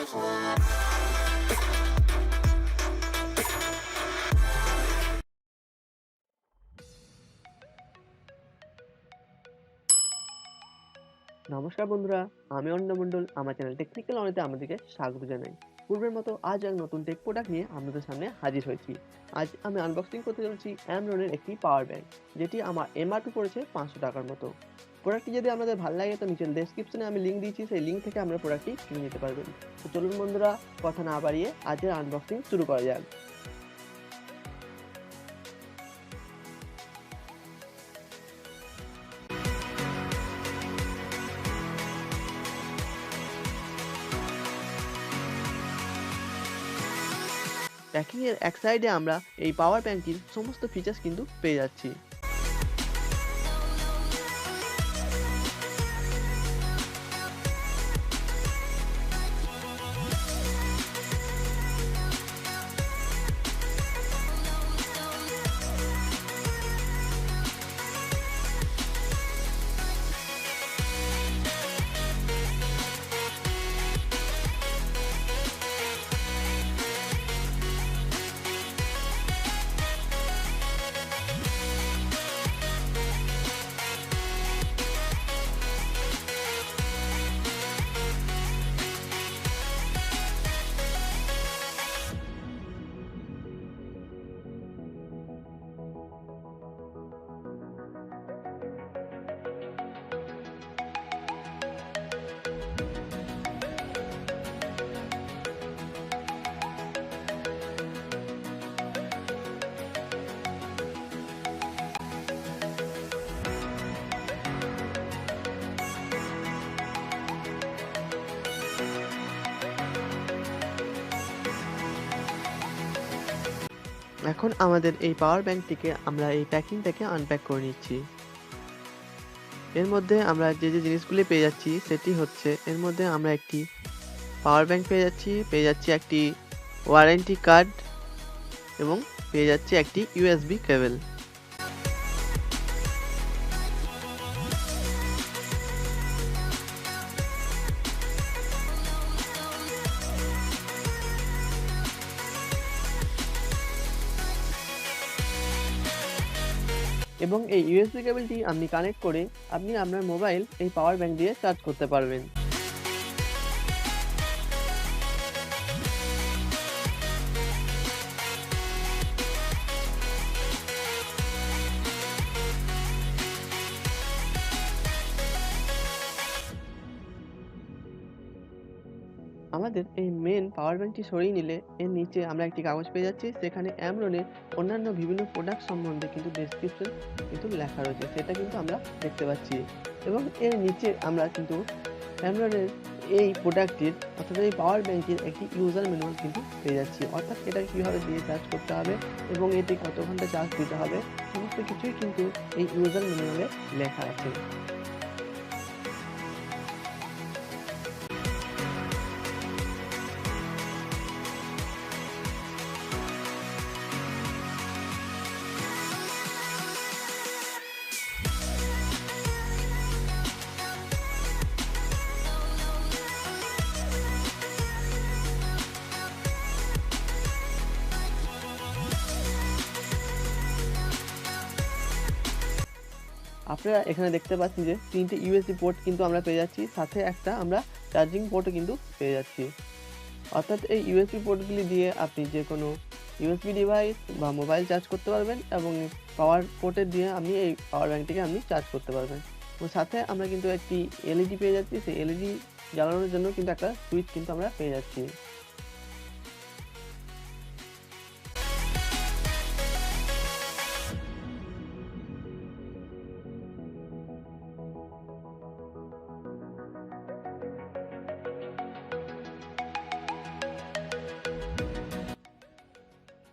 নমস্কার বন্ধুরা, আমি অনিন্দ মণ্ডল। আমার চ্যানেল টেকনিক্যাল অনিতে আপনাদেরকে স্বাগত জানাই। পূর্বের মতো আজ এক নতুন টেক প্রোডাক্ট নিয়ে আপনাদের সামনে হাজির হয়েছি। আজ আমি আনবক্সিং করতে চলেছি অ্যামরনের একটি পাওয়ার ব্যাংক, যেটি আমার এমআরপি পড়েছে 500 টাকার মতো। প্রোডাক্টটি যদি আপনাদের ভালো লাগে তো নিচের ডেসক্রিপশনে আমি লিঙ্ক দিয়েছি, সেই লিঙ্ক থেকে আপনারা প্রোডাক্টটি কিনে নিতে পারবেন। তো চলুন বন্ধুরা, কথা না বাড়িয়ে আজকের আনবক্সিং শুরু করা যাক। প্যাকিং এর এক সাইডে আমরা এই পাওয়ার ব্যাংকটির সমস্ত ফিচার্স কিন্তু পেয়ে যাচ্ছি। এখন আমাদের এই পাওয়ার ব্যাংকটিকে আমরা এই প্যাকিংটাকে আনপ্যাক করে নিচ্ছি। এর মধ্যে আমরা যে জিনিসগুলি পেয়ে যাচ্ছি সেটি হচ্ছে, এর মধ্যে আমরা একটি পাওয়ার ব্যাংক পেয়ে যাচ্ছি একটি ওয়ারেন্টি কার্ড এবং পেয়ে যাচ্ছি একটি ইউএসবি কেবল। এবং এই ইউএসবি কেবলটি আপনি কানেক্ট করে আপনি আপনার মোবাইল এই পাওয়ার ব্যাংক দিয়ে চার্জ করতে পারবেন। আমাদের এই মেন পাওয়ার ব্যাংকটি সরিয়ে নিলে এর নিচে আমরা একটি কাগজ পেয়ে যাচ্ছি, সেখানে অ্যামরনের অন্যান্য বিভিন্ন প্রোডাক্ট সম্বন্ধে কিন্তু ডেসক্রিপশন কিন্তু লেখা রয়েছে, সেটা কিন্তু আমরা দেখতে পাচ্ছি। এবং এর নিচে আমরা কিন্তু অ্যামরনের এই প্রোডাক্টটির অর্থাৎ এই পাওয়ার ব্যাংকের একটি ইউজার ম্যানুয়াল কিন্তু পেয়ে যাচ্ছি, অর্থাৎ এটা কীভাবে দিয়ে চার্জ করতে হবে এবং এটি কত ঘন্টা চার্জ দিতে হবে সমস্ত কিছুই কিন্তু এই ইউজার ম্যানুয়ালে লেখা আছে। আপনারা এখানে দেখতে পাচ্ছেন যে 3টে ইউএসবি পোর্ট কিন্তু আমরা পেয়ে যাচ্ছি, সাথে একটা আমরা চার্জিং পোর্টও কিন্তু পেয়ে যাচ্ছি। অর্থাৎ এই ইউএসবি পোর্টগুলি দিয়ে আপনি যে কোনো ইউএসবি ডিভাইস বা মোবাইল চার্জ করতে পারবেন এবং পাওয়ার পোর্টের দিয়ে আপনি এই পাওয়ার ব্যাংকটিকে আপনি চার্জ করতে পারবেন। এবং সাথে আমরা কিন্তু একটি এলইডি পেয়ে যাচ্ছি, সেই এলইডি জ্বালানোর জন্য কিন্তু একটা সুইচ কিন্তু আমরা পেয়ে যাচ্ছি।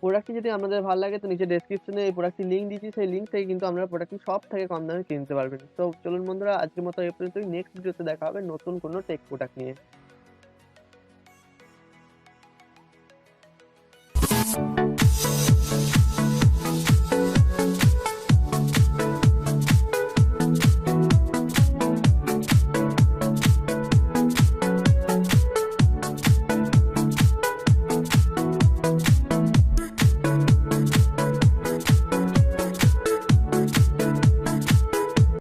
প্রোডাক্টটি যদি আপনাদের ভালো লাগে তো নিচে ডেসক্রিপশনে এই প্রোডাক্টটির লিঙ্ক দিয়েছি, সেই লিঙ্ক থেকে কিন্তু আপনারা প্রোডাক্টটি সব থেকে কম দামে কিনতে পারবেন। তো চলুন বন্ধুরা, আজকের মতো এই পর্যন্তই। নেক্সট ভিডিওতে দেখা হবে নতুন কোনো টেক প্রোডাক্ট নিয়ে।